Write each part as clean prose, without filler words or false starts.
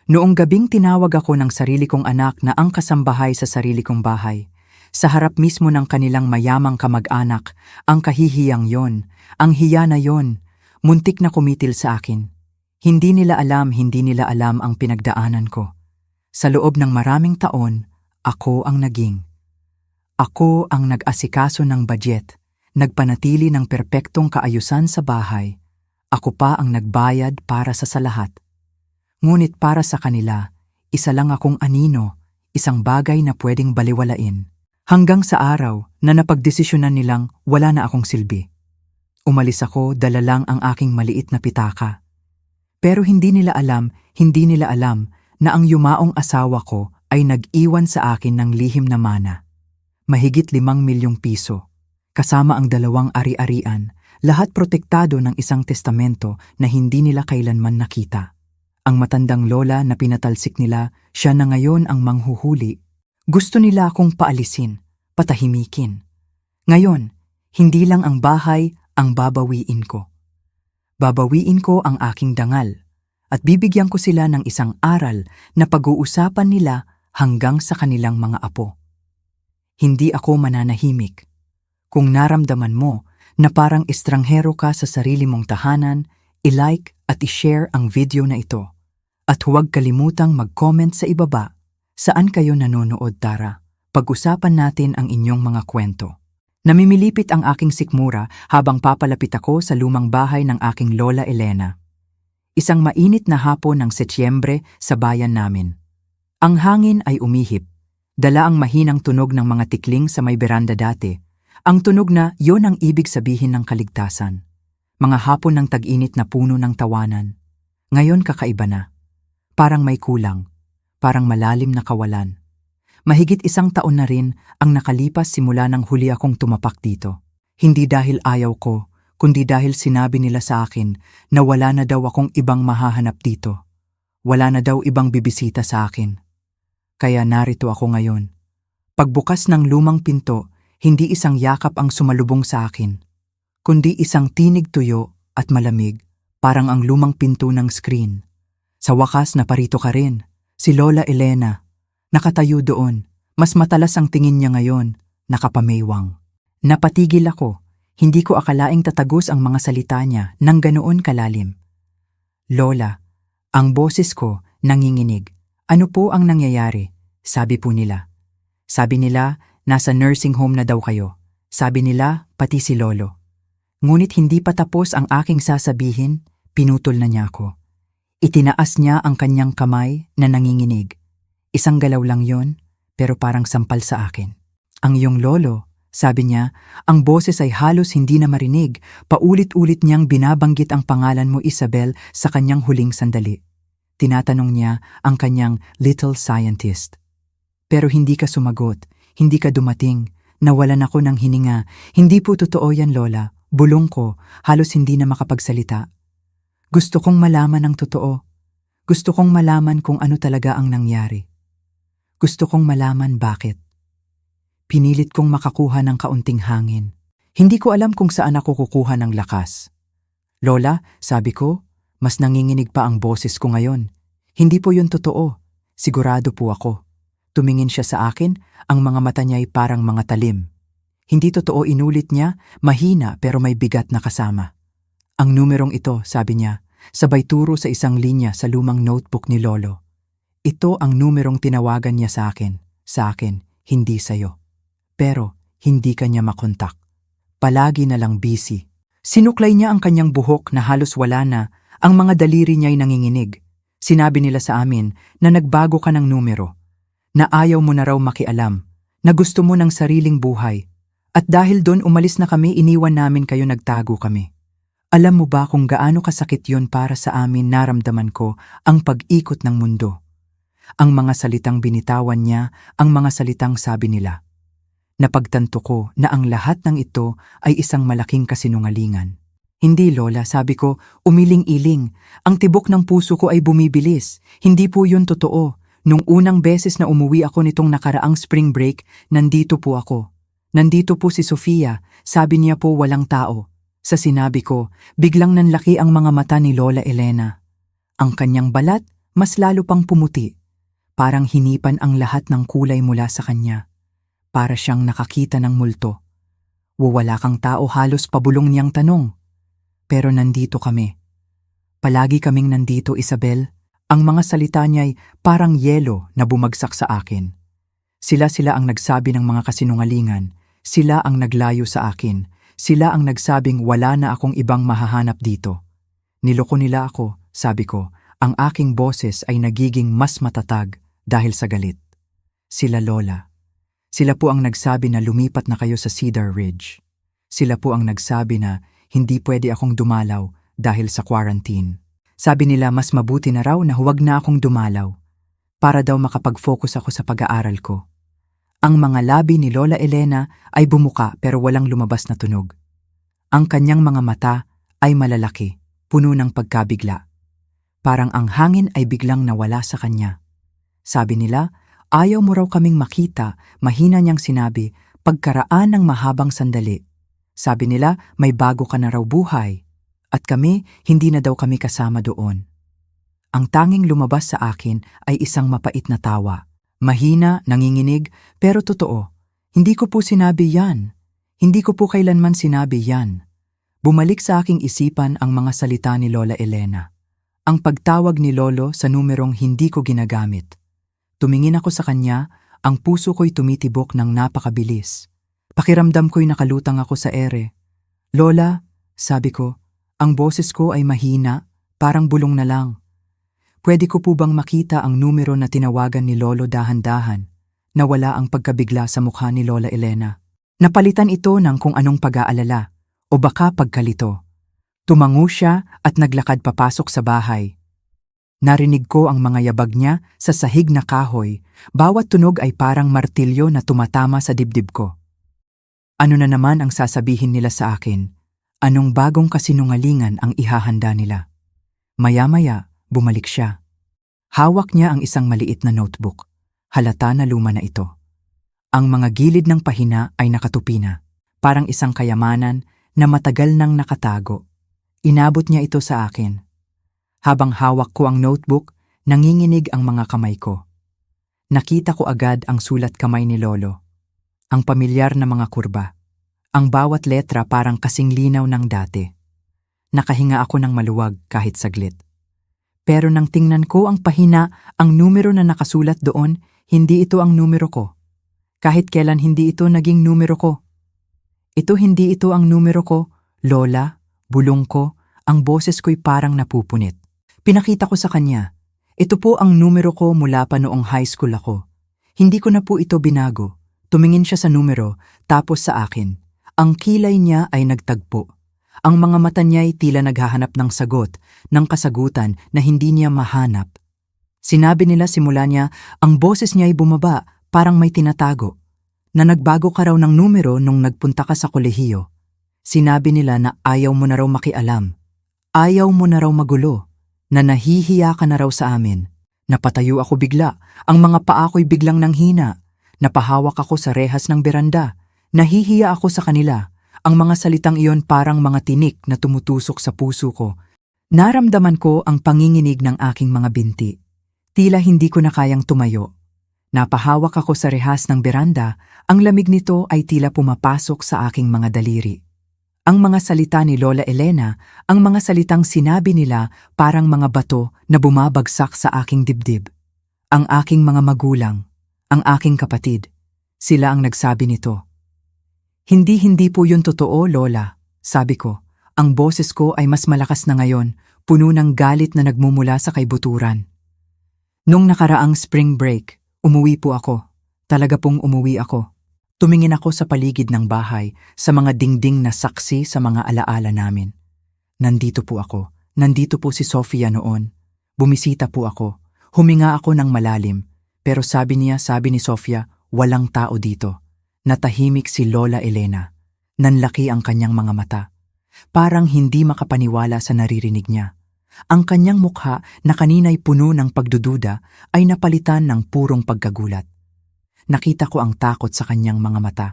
Noong gabing tinawag ako ng sarili kong anak na ang kasambahay sa sarili kong bahay. Sa harap mismo ng kanilang mayamang kamag-anak, ang kahihiyang yon, ang hiya na yon, muntik na kumitil sa akin. Hindi nila alam ang pinagdaanan ko. Sa loob ng maraming taon, ako ang naging. Ako ang nag-asikaso ng budget, nagpanatili ng perpektong kaayusan sa bahay. Ako pa ang nagbayad para sa lahat. Ngunit para sa kanila, isa lang akong anino, isang bagay na pwedeng baliwalain. Hanggang sa araw na napagdesisyonan nilang wala na akong silbi. Umalis ako, dala lang ang aking maliit na pitaka. Pero hindi nila alam na ang yumaong asawa ko ay nag-iwan sa akin ng lihim na mana. Mahigit 5 milyong piso, kasama ang 2 ari-arian, lahat protektado ng isang testamento na hindi nila kailanman nakita. Ang matandang lola na pinatalsik nila, siya na ngayon ang manghuhuli. Gusto nila akong paalisin, patahimikin. Ngayon, hindi lang ang bahay ang babawiin ko. Babawiin ko ang aking dangal at bibigyan ko sila ng isang aral na pag-uusapan nila hanggang sa kanilang mga apo. Hindi ako mananahimik. Kung naramdaman mo na parang estranghero ka sa sarili mong tahanan, i-like at i-share ang video na ito. At huwag kalimutang mag-comment sa ibaba. Saan kayo nanonood, Tara? Pag-usapan natin ang inyong mga kwento. Namimilipit ang aking sikmura habang papalapit ako sa lumang bahay ng aking Lola Elena. Isang mainit na hapon ng Setyembre sa bayan namin. Ang hangin ay umihip. Dala ang mahinang tunog ng mga tikling sa may beranda dati. Ang tunog na yon ang ibig sabihin ng kaligtasan. Mga hapon ng tag-init na puno ng tawanan. Ngayon kakaiba na. Parang may kulang. Parang malalim na kawalan. Mahigit 1 taon na rin ang nakalipas simula nang huli akong tumapak dito. Hindi dahil ayaw ko, kundi dahil sinabi nila sa akin na wala na daw akong ibang mahahanap dito. Wala na daw ibang bibisita sa akin. Kaya narito ako ngayon. Pagbukas ng lumang pinto, hindi isang yakap ang sumalubong sa akin, kundi isang tinig tuyo at malamig, parang ang lumang pinto ng screen. Sa wakas naparito ka rin, si Lola Elena. Nakatayo doon, mas matalas ang tingin niya ngayon, nakapamaywang. Napatigil ako, hindi ko akalaing tatagos ang mga salita niya nang ganoon kalalim. Lola, ang boses ko nanginginig. Ano po ang nangyayari? Sabi po nila. Sabi nila, nasa nursing home na daw kayo. Sabi nila, pati si Lolo. Ngunit hindi pa tapos ang aking sasabihin, pinutol na niya ako. Itinaas niya ang kanyang kamay na nanginginig. Isang galaw lang yon, pero parang sampal sa akin. Ang iyong lolo, sabi niya, ang boses ay halos hindi na marinig. Paulit-ulit niyang binabanggit ang pangalan mo, Isabel, sa kanyang huling sandali. Tinatanong niya ang kanyang little scientist. Pero hindi ka sumagot, hindi ka dumating, nawalan ako ng hininga. Hindi po totoo yan, Lola. Bulong ko, halos hindi na makapagsalita. Gusto kong malaman ang totoo. Gusto kong malaman kung ano talaga ang nangyari. Gusto kong malaman bakit. Pinilit kong makakuha ng kaunting hangin. Hindi ko alam kung saan ako kukuha ng lakas. Lola, sabi ko, mas nanginginig pa ang boses ko ngayon. Hindi po yun totoo. Sigurado po ako. Tumingin siya sa akin, ang mga mata niya ay parang mga talim. Hindi totoo, inulit niya, mahina pero may bigat na kasama. Ang numerong ito, sabi niya, sabay turo sa isang linya sa lumang notebook ni Lolo. Ito ang numerong tinawagan niya sa akin, hindi sa'yo. Pero hindi ka niya makontak. Palagi na lang busy. Sinuklay niya ang kanyang buhok na halos wala na, ang mga daliri niya ay nanginginig. Sinabi nila sa amin na nagbago ka ng numero, na ayaw mo na raw makialam, na gusto mo ng sariling buhay. At dahil doon umalis na kami, iniwan namin kayo, nagtago kami. Alam mo ba kung gaano kasakit yon para sa amin? Naramdaman ko ang pag-ikot ng mundo. Ang mga salitang binitawan niya, ang mga salitang sabi nila. Napagtanto ko na ang lahat ng ito ay isang malaking kasinungalingan. Hindi, Lola, sabi ko, umiling-iling. Ang tibok ng puso ko ay bumibilis. Hindi po yun totoo. Nung unang beses na umuwi ako nitong nakaraang spring break, nandito po ako. Nandito po si Sofia, sabi niya po walang tao. Sa sinabi ko, biglang nanlaki ang mga mata ni Lola Elena. Ang kanyang balat, mas lalo pang pumuti. Parang hinipan ang lahat ng kulay mula sa kanya. Para siyang nakakita ng multo. Wala kang tao, halos pabulong niyang tanong. Pero nandito kami. Palagi kaming nandito, Isabel. Ang mga salita niya'y parang yelo na bumagsak sa akin. Sila ang nagsabi ng mga kasinungalingan. Sila ang naglayo sa akin. Sila ang nagsabing wala na akong ibang mahahanap dito. Niloko nila ako, sabi ko. Ang aking boses ay nagiging mas matatag dahil sa galit. Sila, Lola. Sila po ang nagsabi na lumipat na kayo sa Cedar Ridge. Sila po ang nagsabi na hindi pwede akong dumalaw dahil sa quarantine. Sabi nila mas mabuti na raw na huwag na akong dumalaw para daw makapag-focus ako sa pag-aaral ko. Ang mga labi ni Lola Elena ay bumuka pero walang lumabas na tunog. Ang kanyang mga mata ay malalaki, puno ng pagkabigla. Parang ang hangin ay biglang nawala sa kanya. Sabi nila, ayaw mo raw kaming makita, mahina niyang sinabi, pagkaraan ng mahabang sandali. Sabi nila, may bago ka na raw buhay. At kami, hindi na daw kami kasama doon. Ang tanging lumabas sa akin ay isang mapait na tawa. Mahina, nanginginig, pero totoo. Hindi ko po sinabi yan. Hindi ko po kailanman sinabi yan. Bumalik sa aking isipan ang mga salita ni Lola Elena. Ang pagtawag ni Lolo sa numerong hindi ko ginagamit. Tumingin ako sa kanya, ang puso ko'y tumitibok ng napakabilis. Pakiramdam ko'y nakalutang ako sa ere. Lola, sabi ko, ang boses ko ay mahina, parang bulong na lang. Pwede ko po bang makita ang numero na tinawagan ni Lolo dahan-dahan? Nawala ang pagkabigla sa mukha ni Lola Elena. Napalitan ito ng kung anong pag-aalala o baka pagkalito. Tumango siya at naglakad papasok sa bahay. Narinig ko ang mga yabag niya sa sahig na kahoy. Bawat tunog ay parang martilyo na tumatama sa dibdib ko. Ano na naman ang sasabihin nila sa akin? Anong bagong kasinungalingan ang ihahanda nila? Maya-maya, bumalik siya. Hawak niya ang isang maliit na notebook. Halata na luma na ito. Ang mga gilid ng pahina ay nakatupi na. Parang isang kayamanan na matagal nang nakatago. Inabot niya ito sa akin. Habang hawak ko ang notebook, nanginginig ang mga kamay ko. Nakita ko agad ang sulat kamay ni Lolo. Ang pamilyar na mga kurba. Ang bawat letra parang kasing linaw ng dati. Nakahinga ako ng maluwag kahit saglit. Pero nang tingnan ko ang pahina, ang numero na nakasulat doon, hindi ito ang numero ko. Kahit kailan hindi ito naging numero ko. Hindi ito ang numero ko, Lola, bulong ko, ang boses ko'y parang napupunit. Pinakita ko sa kanya, ito po ang numero ko mula pa noong high school ako. Hindi ko na po ito binago. Tumingin siya sa numero, tapos sa akin. Ang kilay niya ay nagtagpo. Ang mga mata niya'y tila naghahanap ng sagot, ng kasagutan na hindi niya mahanap. Sinabi nila simula niya, ang boses niya ay bumaba, parang may tinatago. Na nagbago ka raw ng numero nung nagpunta ka sa kolehiyo. Sinabi nila na ayaw mo na raw makialam. Ayaw mo na raw magulo. Na nahihiya ka na raw sa amin. Napatayo ako bigla, ang mga paa ko'y biglang nanghina. Napahawak ako sa rehas ng beranda. Nahihiya ako sa kanila. Ang mga salitang iyon parang mga tinik na tumutusok sa puso ko. Naramdaman ko ang panginginig ng aking mga binti. Tila hindi ko na kayang tumayo. Napahawak ako sa rehas ng beranda, ang lamig nito ay tila pumapasok sa aking mga daliri. Ang mga salita ni Lola Elena, ang mga salitang sinabi nila parang mga bato na bumabagsak sa aking dibdib. Ang aking mga magulang, ang aking kapatid, sila ang nagsabi nito. Hindi po yun totoo, Lola, sabi ko. Ang boses ko ay mas malakas na ngayon, puno ng galit na nagmumula sa kaibuturan. Nung nakaraang spring break, umuwi po ako. Talaga pong umuwi ako. Tumingin ako sa paligid ng bahay, sa mga dingding na saksi sa mga alaala namin. Nandito po ako. Nandito po si Sofia noon. Bumisita po ako. Huminga ako ng malalim. Pero sabi ni Sofia, walang tao dito. Natahimik si Lola Elena. Nanlaki ang kanyang mga mata. Parang hindi makapaniwala sa naririnig niya. Ang kanyang mukha na kanina'y puno ng pagdududa ay napalitan ng purong pagkagulat. Nakita ko ang takot sa kanyang mga mata.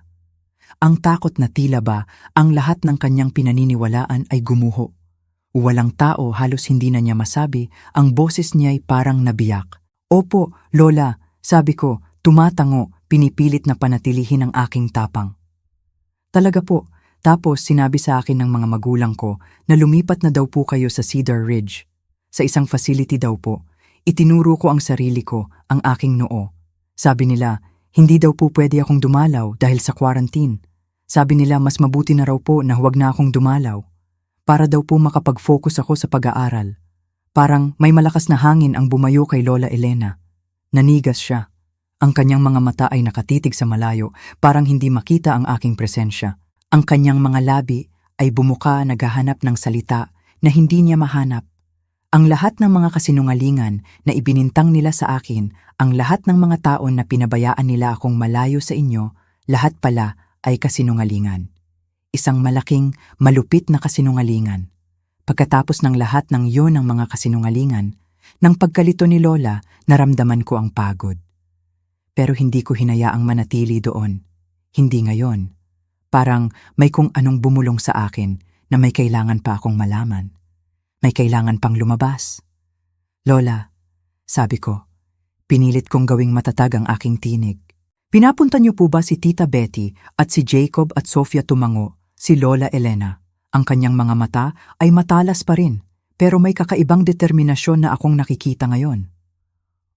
Ang takot na tila ba ang lahat ng kanyang pinaniniwalaan ay gumuho. Walang tao, halos hindi na niya masabi, ang boses niya ay parang nabiyak. Opo, Lola, sabi ko, tumatango, pinipilit na panatilihin ang aking tapang. Talaga po. Tapos sinabi sa akin ng mga magulang ko na lumipat na daw po kayo sa Cedar Ridge. Sa isang facility daw po. Itinuro ko ang sarili ko, ang aking noo. Sabi nila, hindi daw po pwede akong dumalaw dahil sa quarantine. Sabi nila mas mabuti na raw po na huwag na akong dumalaw. Para daw po makapag-focus ako sa pag-aaral. Parang may malakas na hangin ang bumayo kay Lola Elena. Nanigas siya. Ang kanyang mga mata ay nakatitig sa malayo, parang hindi makita ang aking presensya. Ang kanyang mga labi ay bumuka naghahanap ng salita na hindi niya mahanap. Ang lahat ng mga kasinungalingan na ibinintang nila sa akin, ang lahat ng mga taon na pinabayaan nila akong malayo sa inyo, lahat pala ay kasinungalingan. Isang malaking, malupit na kasinungalingan. Pagkatapos ng lahat ng iyon ng mga kasinungalingan, nang pagkalito ni Lola, naramdaman ko ang pagod. Pero hindi ko hinayaang manatili doon. Hindi ngayon. Parang may kung anong bumulong sa akin na may kailangan pa akong malaman. May kailangan pang lumabas. Lola, sabi ko, pinilit kong gawing matatag ang aking tinig. Pinapunta niyo po ba si Tita Betty at si Jacob at Sofia tumango, si Lola Elena? Ang kanyang mga mata ay matalas pa rin, pero may kakaibang determinasyon na akong nakikita ngayon.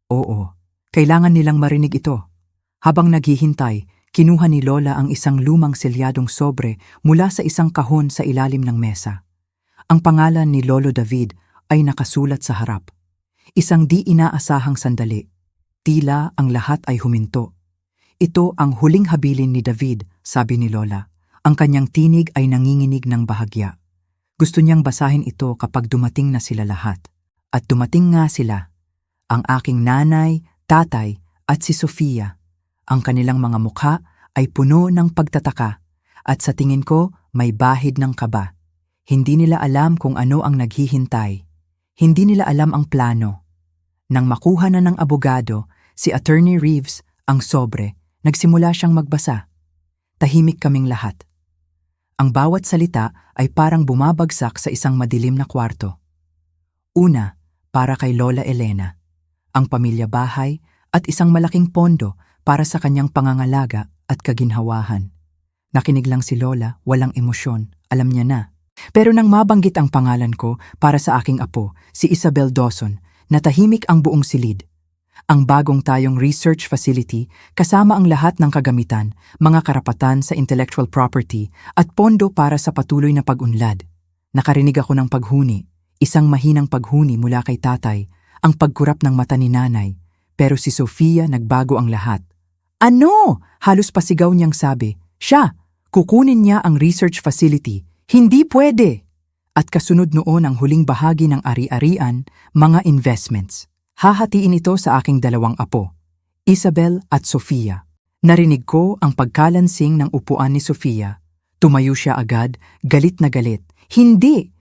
Oo, kailangan nilang marinig ito. Habang naghihintay, kinuha ni Lola ang isang lumang selyadong sobre mula sa isang kahon sa ilalim ng mesa. Ang pangalan ni Lolo David ay nakasulat sa harap. Isang di inaasahang sandali. Tila ang lahat ay huminto. Ito ang huling habilin ni David, sabi ni Lola. Ang kanyang tinig ay nanginginig ng bahagya. Gusto niyang basahin ito kapag dumating na sila lahat. At dumating nga sila. Ang aking nanay, tatay, at si Sofia. Ang kanilang mga mukha ay puno ng pagtataka at sa tingin ko may bahid ng kaba. Hindi nila alam kung ano ang naghihintay. Hindi nila alam ang plano. Nang makuha na ng abogado, si Attorney Reeves, ang sobre, nagsimula siyang magbasa. Tahimik kaming lahat. Ang bawat salita ay parang bumabagsak sa isang madilim na kwarto. Una, para kay Lola Elena, ang pamilya-bahay at isang malaking pondo para sa kanyang pangangalaga at kaginhawahan. Nakinig lang si Lola, walang emosyon, alam niya na. Pero nang mabanggit ang pangalan ko para sa aking apo, si Isabel Dawson, natahimik ang buong silid. Ang bagong tayong research facility kasama ang lahat ng kagamitan, mga karapatan sa intellectual property at pondo para sa patuloy na pag-unlad. Nakarinig ako ng paghuni, isang mahinang paghuni mula kay tatay, ang pagkurap ng mata ni nanay. Pero si Sofia nagbago ang lahat. Ano? Halos pasigaw niyang sabi. Siya, kukunin niya ang research facility. Hindi pwede. At kasunod noon ang huling bahagi ng ari-arian, mga investments. Hahatiin ito sa aking dalawang apo, Isabel at Sofia. Narinig ko ang pagkalansing ng upuan ni Sofia. Tumayo siya agad, galit na galit. Hindi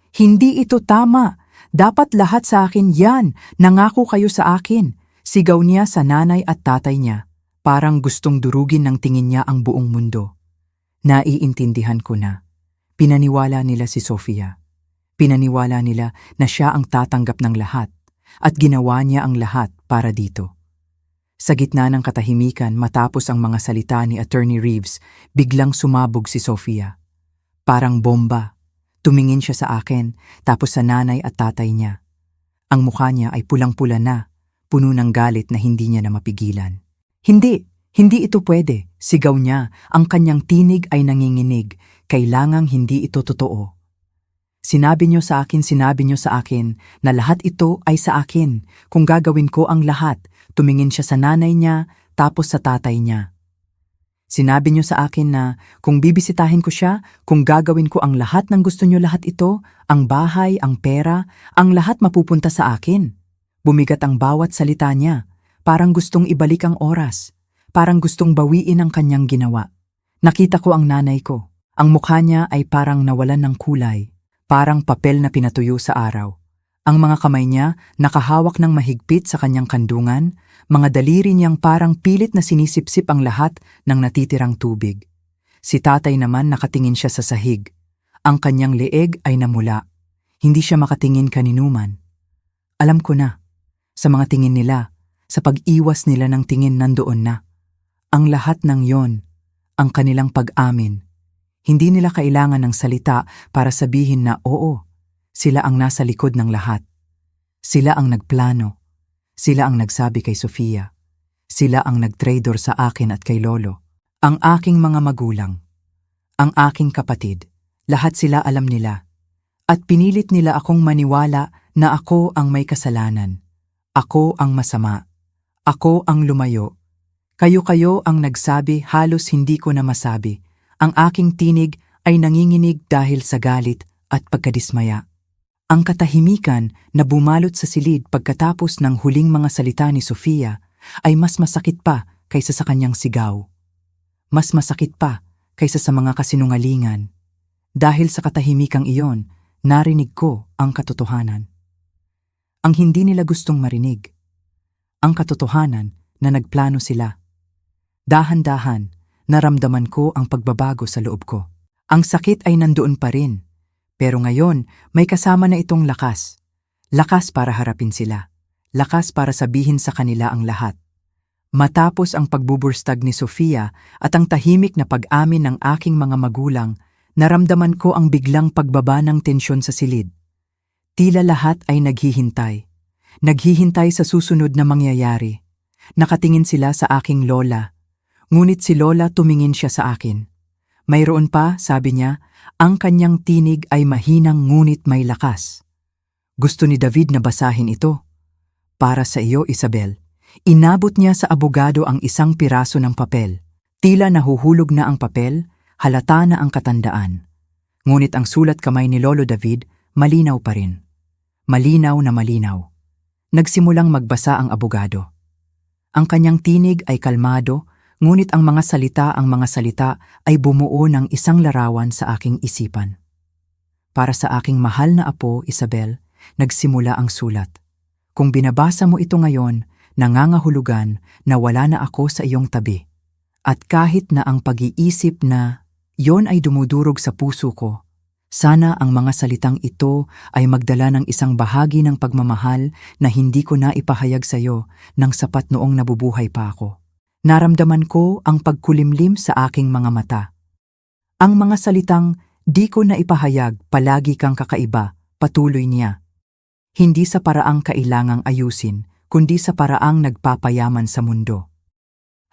ito tama. Dapat lahat sa akin yan. Nangako kayo sa akin. Sigaw niya sa nanay at tatay niya. Parang gustong durugin ng tingin niya ang buong mundo. Naiintindihan ko na. Pinaniwala nila si Sofia. Pinaniwala nila na siya ang tatanggap ng lahat at ginawa niya ang lahat para dito. Sa gitna ng katahimikan matapos ang mga salita ni Attorney Reeves, biglang sumabog si Sofia. Parang bomba. Tumingin siya sa akin tapos sa nanay at tatay niya. Ang mukha niya ay pulang-pula na, puno ng galit na hindi niya na mapigilan. Hindi ito pwede, sigaw niya. Ang kanyang tinig ay nanginginig. Kailangang hindi ito totoo. Sinabi niyo sa akin na lahat ito ay sa akin. Kung gagawin ko ang lahat, tumingin siya sa nanay niya, tapos sa tatay niya. Sinabi niyo sa akin na kung bibisitahin ko siya, kung gagawin ko ang lahat ng gusto niyo lahat ito, ang bahay, ang pera, ang lahat mapupunta sa akin. Bumigat ang bawat salita niya. Parang gustong ibalik ang oras. Parang gustong bawiin ang kanyang ginawa. Nakita ko ang nanay ko. Ang mukha niya ay parang nawalan ng kulay. Parang papel na pinatuyo sa araw. Ang mga kamay niya nakahawak ng mahigpit sa kanyang kandungan, mga daliri niyang parang pilit na sinisipsip ang lahat ng natitirang tubig. Si tatay naman nakatingin siya sa sahig. Ang kanyang leeg ay namula. Hindi siya makatingin kaninuman. Alam ko na, sa mga tingin nila, sa pag-iwas nila ng tingin nandoon na. Ang lahat ng yon, ang kanilang pag-amin. Hindi nila kailangan ng salita para sabihin na oo, sila ang nasa likod ng lahat. Sila ang nagplano. Sila ang nagsabi kay Sofia. Sila ang nagtraidor sa akin at kay Lolo. Ang aking mga magulang. Ang aking kapatid. Lahat sila alam nila. At pinilit nila akong maniwala na ako ang may kasalanan. Ako ang masama. Ako ang lumayo. Kayo-kayo ang nagsabi, halos hindi ko na masabi. Ang aking tinig ay nanginginig dahil sa galit at pagkadismaya. Ang katahimikan na bumalot sa silid pagkatapos ng huling mga salita ni Sofia ay mas masakit pa kaysa sa kanyang sigaw. Mas masakit pa kaysa sa mga kasinungalingan. Dahil sa katahimikang iyon, narinig ko ang katotohanan. Ang hindi nila gustong marinig. Ang katotohanan na nagplano sila. Dahan-dahan, naramdaman ko ang pagbabago sa loob ko. Ang sakit ay nandoon pa rin. Pero ngayon, may kasama na itong lakas. Lakas para harapin sila. Lakas para sabihin sa kanila ang lahat. Matapos ang pagbuburstag ni Sofia at ang tahimik na pag-amin ng aking mga magulang, naramdaman ko ang biglang pagbaba ng tensyon sa silid. Tila lahat ay naghihintay. Naghihintay sa susunod na mangyayari. Nakatingin sila sa aking lola. Ngunit si Lola tumingin siya sa akin. Mayroon pa, sabi niya, ang kanyang tinig ay mahinang ngunit may lakas. Gusto ni David na basahin ito. Para sa iyo, Isabel. Inabot niya sa abogado ang isang piraso ng papel. Tila nahuhulog na ang papel, halata na ang katandaan. Ngunit ang sulat kamay ni Lolo David, malinaw pa rin. Malinaw na malinaw. Nagsimulang magbasa ang abogado. Ang kanyang tinig ay kalmado, ngunit ang mga salita ay bumuo ng isang larawan sa aking isipan. Para sa aking mahal na apo, Isabel, nagsimula ang sulat. Kung binabasa mo ito ngayon, nangangahulugan na wala na ako sa iyong tabi. At kahit na ang pag-iisip na yon ay dumudurog sa puso ko, sana ang mga salitang ito ay magdala ng isang bahagi ng pagmamahal na hindi ko na ipahayag sa iyo nang sapat noong nabubuhay pa ako. Naramdaman ko ang pagkulimlim sa aking mga mata. Ang mga salitang, di ko na ipahayag, palagi kang kakaiba, patuloy niya. Hindi sa paraang kailangang ayusin, kundi sa paraang nagpapayaman sa mundo.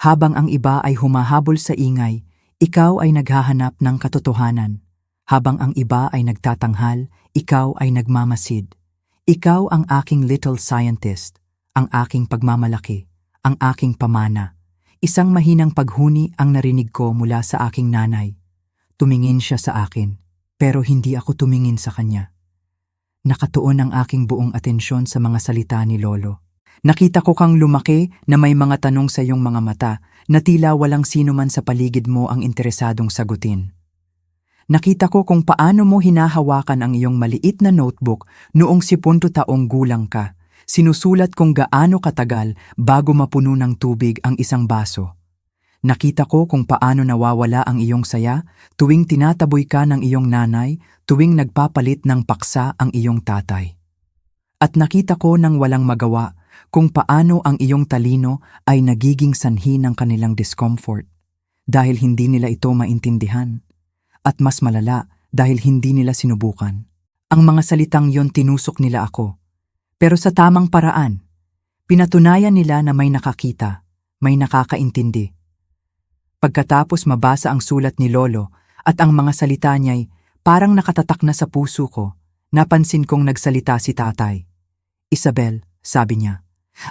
Habang ang iba ay humahabol sa ingay, ikaw ay naghahanap ng katotohanan. Habang ang iba ay nagtatanghal, ikaw ay nagmamasid. Ikaw ang aking little scientist, ang aking pagmamalaki, ang aking pamana. Isang mahinang paghuni ang narinig ko mula sa aking nanay. Tumingin siya sa akin, pero hindi ako tumingin sa kanya. Nakatuon ang aking buong atensyon sa mga salita ni Lolo. Nakita ko kang lumaki na may mga tanong sa iyong mga mata na tila walang sino man sa paligid mo ang interesadong sagutin. Nakita ko kung paano mo hinahawakan ang iyong maliit na notebook noong 10 taong gulang ka. Sinusulat kung gaano katagal bago mapuno ng tubig ang isang baso. Nakita ko kung paano nawawala ang iyong saya tuwing tinataboy ka ng iyong nanay, tuwing nagpapalit ng paksa ang iyong tatay. At nakita ko nang walang magawa kung paano ang iyong talino ay nagiging sanhi ng kanilang discomfort dahil hindi nila ito maintindihan. At mas malala dahil hindi nila sinubukan. Ang mga salitang yon tinusok nila ako. Pero sa tamang paraan, pinatunayan nila na may nakakita, may nakakaintindi. Pagkatapos mabasa ang sulat ni Lolo at ang mga salita niya'y parang nakatatak na sa puso ko, napansin kong nagsalita si tatay. Isabel, sabi niya,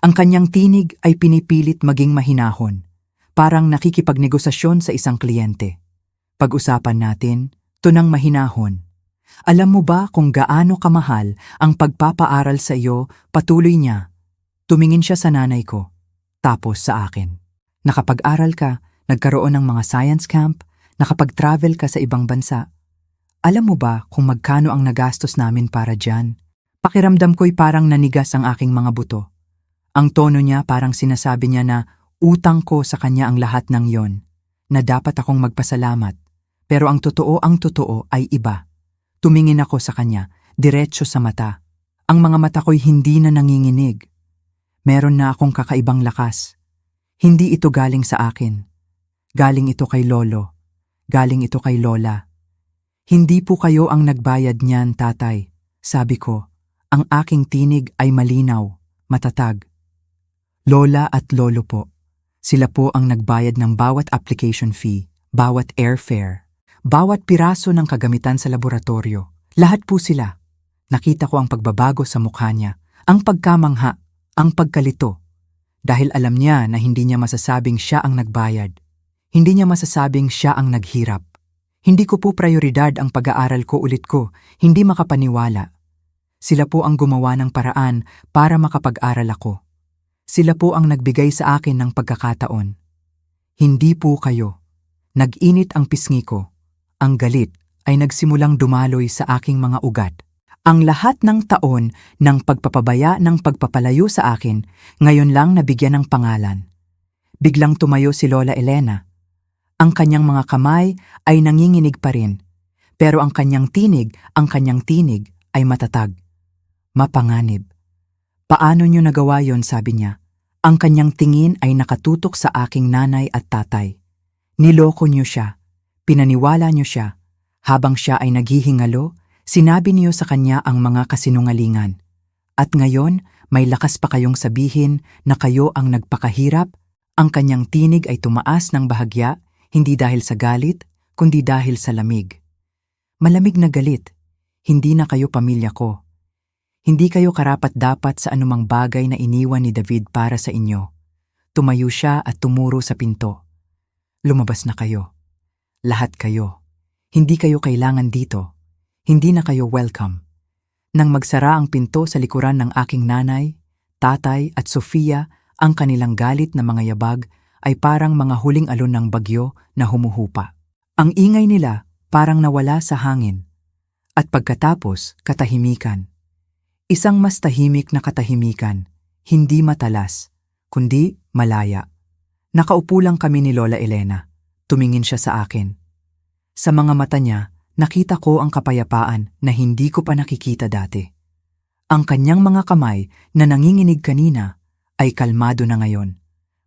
ang kanyang tinig ay pinipilit maging mahinahon, parang nakikipagnegosasyon sa isang kliyente. Pag-usapan natin, tunang mahinahon. Alam mo ba kung gaano kamahal ang pagpapaaral sa iyo, patuloy niya. Tumingin siya sa nanay ko, tapos sa akin. Nakapag-aral ka, nagkaroon ng mga science camp, nakapag-travel ka sa ibang bansa. Alam mo ba kung magkano ang nagastos namin para dyan? Pakiramdam ko'y parang nanigas ang aking mga buto. Ang tono niya parang sinasabi niya na utang ko sa kanya ang lahat ng yon, na dapat akong magpasalamat. Pero ang totoo ay iba. Tumingin ako sa kanya, diretso sa mata. Ang mga mata ko'y hindi na nanginginig. Meron na akong kakaibang lakas. Hindi ito galing sa akin. Galing ito kay lolo. Galing ito kay lola. Hindi po kayo ang nagbayad niyan, tatay. Sabi ko, ang aking tinig ay malinaw, matatag. Lola at lolo po. Sila po ang nagbayad ng bawat application fee, bawat airfare, bawat piraso ng kagamitan sa laboratorio. Lahat po sila. Nakita ko ang pagbabago sa mukha niya, ang pagkamangha, ang pagkalito. Dahil alam niya na hindi niya masasabing siya ang nagbayad. Hindi niya masasabing siya ang naghirap. Hindi ko po prioridad ang pag-aaral ko ulit ko, hindi makapaniwala. Sila po ang gumawa ng paraan para makapag-aral ako. Sila po ang nagbigay sa akin ng pagkakataon. Hindi po kayo. Nag-init ang pisngi ko. Ang galit ay nagsimulang dumaloy sa aking mga ugat. Ang lahat ng taon ng pagpapabaya ng pagpapalayo sa akin, ngayon lang nabigyan ng pangalan. Biglang tumayo si Lola Elena. Ang kanyang mga kamay ay nanginginig pa rin, pero ang kanyang tinig ay matatag. Mapanganib. Paano niyo nagawa yon, sabi niya. Ang kanyang tingin ay nakatutok sa aking nanay at tatay. Niloko niyo siya. Pinaniwala niyo siya. Habang siya ay naghihingalo, sinabi niyo sa kanya ang mga kasinungalingan. At ngayon, may lakas pa kayong sabihin na kayo ang nagpakahirap. Ang kanyang tinig ay tumaas ng bahagya, hindi dahil sa galit, kundi dahil sa lamig. Malamig na galit. Hindi na kayo pamilya ko. Hindi kayo karapat-dapat sa anumang bagay na iniwan ni David para sa inyo. Tumayo siya at tumuro sa pinto. Lumabas na kayo. Lahat kayo. Hindi kayo kailangan dito. Hindi na kayo welcome. Nang magsara ang pinto sa likuran ng aking nanay, tatay at Sofia, ang kanilang galit na mga yabag ay parang mga huling alon ng bagyo na humuhupa. Ang ingay nila parang nawala sa hangin. At pagkatapos, katahimikan. Isang mas tahimik na katahimikan, hindi matalas, kundi malaya. Nakaupo lang kami ni Lola Elena. Tumingin siya sa akin. Sa mga mata niya, nakita ko ang kapayapaan na hindi ko pa nakikita dati. Ang kanyang mga kamay na nanginginig kanina ay kalmado na ngayon.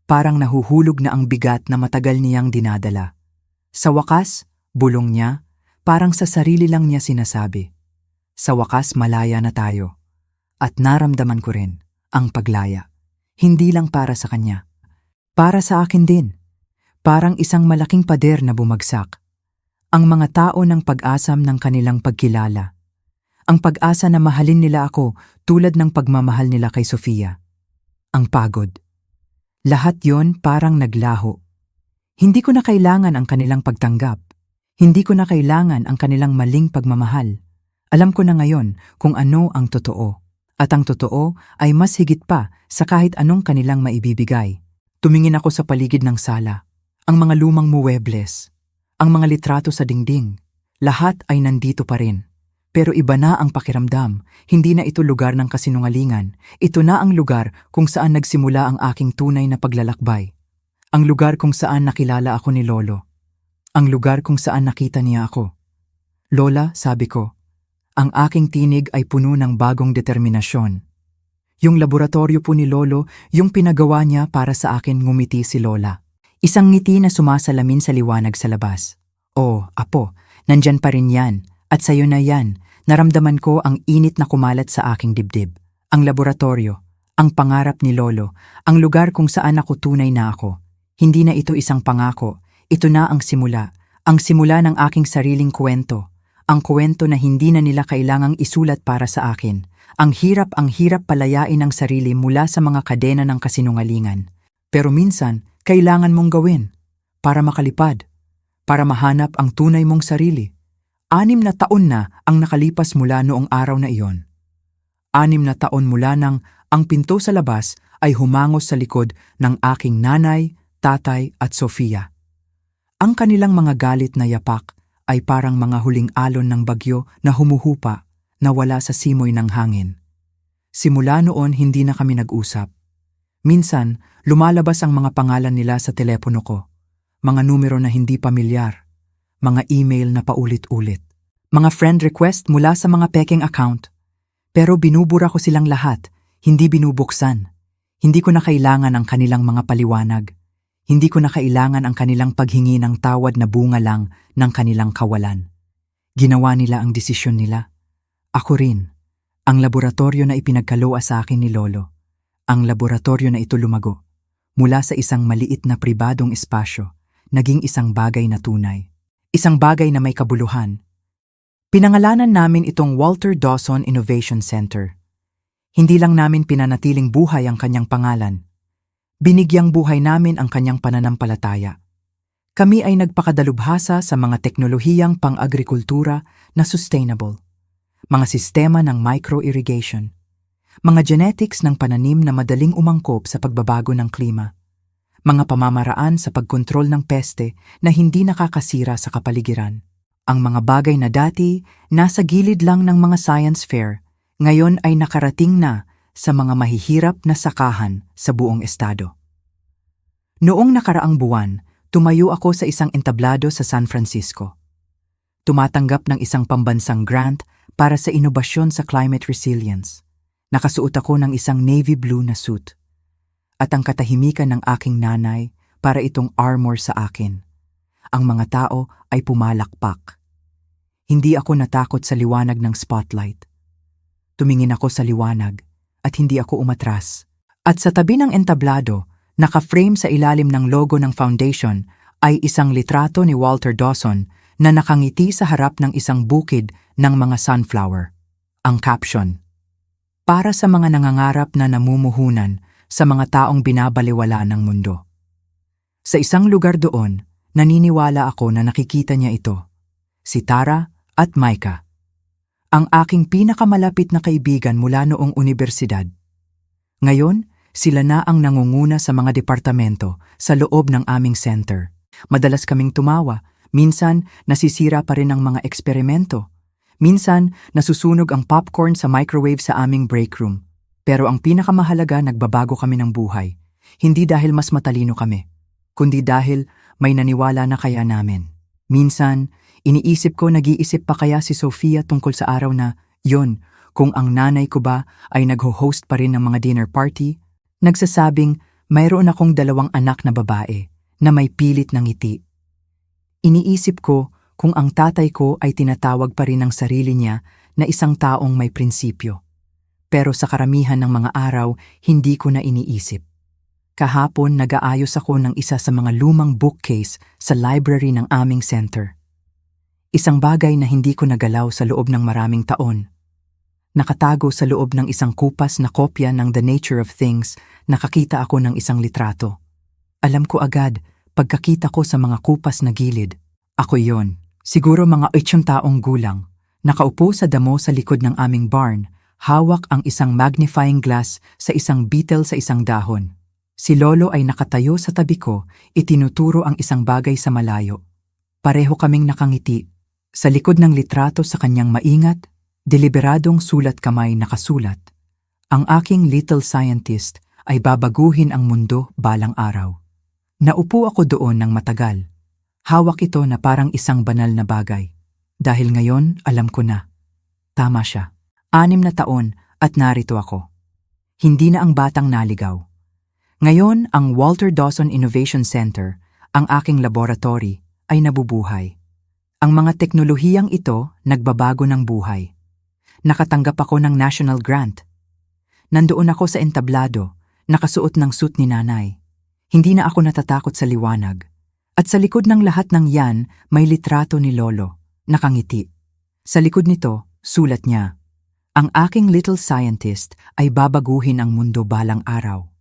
Parang nahuhulog na ang bigat na matagal niyang dinadala. Sa wakas, bulong niya, parang sa sarili lang niya sinasabi. Sa wakas malaya na tayo. At naramdaman ko rin ang paglaya. Hindi lang para sa kanya. Para sa akin din. Parang isang malaking pader na bumagsak. Ang mga tao ng pag-asam ng kanilang pagkilala. Ang pag-asa na mahalin nila ako tulad ng pagmamahal nila kay Sofia. Ang pagod. Lahat yon parang naglaho. Hindi ko na kailangan ang kanilang pagtanggap. Hindi ko na kailangan ang kanilang maling pagmamahal. Alam ko na ngayon kung ano ang totoo. At ang totoo ay mas higit pa sa kahit anong kanilang maibibigay. Tumingin ako sa paligid ng sala. Ang mga lumang muwebles, ang mga litrato sa dingding, lahat ay nandito pa rin. Pero iba na ang pakiramdam. Hindi na ito lugar ng kasinungalingan. Ito na ang lugar kung saan nagsimula ang aking tunay na paglalakbay. Ang lugar kung saan nakilala ako ni Lolo. Ang lugar kung saan nakita niya ako. Lola, sabi ko, ang aking tinig ay puno ng bagong determinasyon. Yung laboratorio po ni Lolo, yung pinagawa niya para sa akin, ngumiti si Lola. Isang ngiti na sumasalamin sa liwanag sa labas. Oh, apo, nandyan pa rin yan. At sayo na yan, naramdaman ko ang init na kumalat sa aking dibdib. Ang laboratorio, ang pangarap ni Lolo, ang lugar kung saan ako tunay na ako. Hindi na ito isang pangako, ito na ang simula ng aking sariling kwento. Ang kwento na hindi na nila kailangang isulat para sa akin. Ang hirap palayain ang sarili mula sa mga kadena ng kasinungalingan. Pero minsan, kailangan mong gawin para makalipad, para mahanap ang tunay mong sarili. 6 na taon na ang nakalipas mula noong araw na iyon. 6 na taon mula nang ang pinto sa labas ay humangos sa likod ng aking nanay, tatay at Sofia. Ang kanilang mga galit na yapak ay parang mga huling alon ng bagyo na humuhupa na wala sa simoy ng hangin. Simula noon hindi na kami nag-usap. Minsan, lumalabas ang mga pangalan nila sa telepono ko, mga numero na hindi pamilyar, mga email na paulit-ulit. mga friend request mula sa mga peking account. Pero binubura ko silang lahat, hindi binubuksan. Hindi ko na kailangan ang kanilang mga paliwanag. Hindi ko na kailangan ang kanilang paghingi ng tawad na bunga lang ng kanilang kawalan. Ginawa nila ang desisyon nila. Ako rin. Ang laboratorio na ipinagkaloob sa akin ni Lolo. Ang laboratorio na ito lumago. Mula sa isang maliit na pribadong espasyo, naging isang bagay na tunay. Isang bagay na may kabuluhan. Pinangalanan namin itong Walter Dawson Innovation Center. Hindi lang namin pinanatiling buhay ang kanyang pangalan. Binigyang buhay namin ang kanyang pananampalataya. Kami ay nagpakadalubhasa sa mga teknolohiyang pang-agrikultura na sustainable, mga sistema ng micro-irrigation, mga genetics ng pananim na madaling umangkop sa pagbabago ng klima, mga pamamaraan sa pagkontrol ng peste na hindi nakakasira sa kapaligiran. Ang mga bagay na dati nasa gilid lang ng mga science fair, ngayon ay nakarating na sa mga mahihirap na sakahan sa buong estado. Noong nakaraang buwan, tumayo ako sa isang entablado sa San Francisco. Tumatanggap ng isang pambansang grant para sa inobasyon sa climate resilience. Nakasuot ako ng isang navy blue na suit. At ang katahimikan ng aking nanay para itong armor sa akin. Ang mga tao ay pumalakpak. Hindi ako natakot sa liwanag ng spotlight. Tumingin ako sa liwanag at hindi ako umatras. At sa tabi ng entablado, naka-frame sa ilalim ng logo ng foundation ay isang litrato ni Walter Dawson na nakangiti sa harap ng isang bukid ng mga sunflower. Ang caption, "Para sa mga nangangarap na namumuhunan sa mga taong binabaliwala ng mundo." Sa isang lugar doon, naniniwala ako na nakikita niya ito, si Tara at Micah. Ang aking pinakamalapit na kaibigan mula noong unibersidad. Ngayon, sila na ang nangunguna sa mga departamento sa loob ng aming center. Madalas kaming tumawa, minsan nasisira pa rin ang mga eksperimento. Minsan nasusunog ang popcorn sa microwave sa aming break room. Pero ang pinakamahalaga, nagbabago kami ng buhay. Hindi dahil mas matalino kami, kundi dahil may naniwala na kaya namin. Minsan, iniisip ko, nag-iisip pa kaya si Sofia tungkol sa araw na, yon, kung ang nanay ko ba ay nag-host pa rin ng mga dinner party, nagsasabing mayroon akong 2 anak na babae na may pilit ng ngiti. Iniisip ko kung ang tatay ko ay tinatawag pa rin ng sarili niya na isang taong may prinsipyo. Pero sa karamihan ng mga araw, hindi ko na iniisip. Kahapon, nag-aayos ako ng isa sa mga lumang bookcase sa library ng aming center. Isang bagay na hindi ko nagalaw sa loob ng maraming taon. Nakatago sa loob ng isang kupas na kopya ng The Nature of Things, nakakita ako ng isang litrato. Alam ko agad, pagkakita ko sa mga kupas na gilid, ako yon. Siguro mga 8 taong gulang, nakaupo sa damo sa likod ng aming barn, hawak ang isang magnifying glass sa isang beetle sa isang dahon. Si Lolo ay nakatayo sa tabi ko, itinuturo ang isang bagay sa malayo. Pareho kaming nakangiti. Sa likod ng litrato sa kanyang maingat, deliberadong sulat kamay nakasulat, "Ang aking little scientist ay babaguhin ang mundo balang araw." Naupo ako doon ng matagal. Hawak ito na parang isang banal na bagay. Dahil ngayon, alam ko na. Tama siya. 6 na taon at narito ako. Hindi na ang batang naligaw. Ngayon, ang Walter Dawson Innovation Center, ang aking laboratory, ay nabubuhay. Ang mga teknolohiyang ito nagbabago ng buhay. Nakatanggap ako ng national grant. Nandoon ako sa entablado, nakasuot ng suit ni nanay. Hindi na ako natatakot sa liwanag. At sa likod ng lahat ng yan, may litrato ni Lolo, nakangiti. Sa likod nito, sulat niya, "Ang aking little scientist ay babaguhin ang mundo balang araw."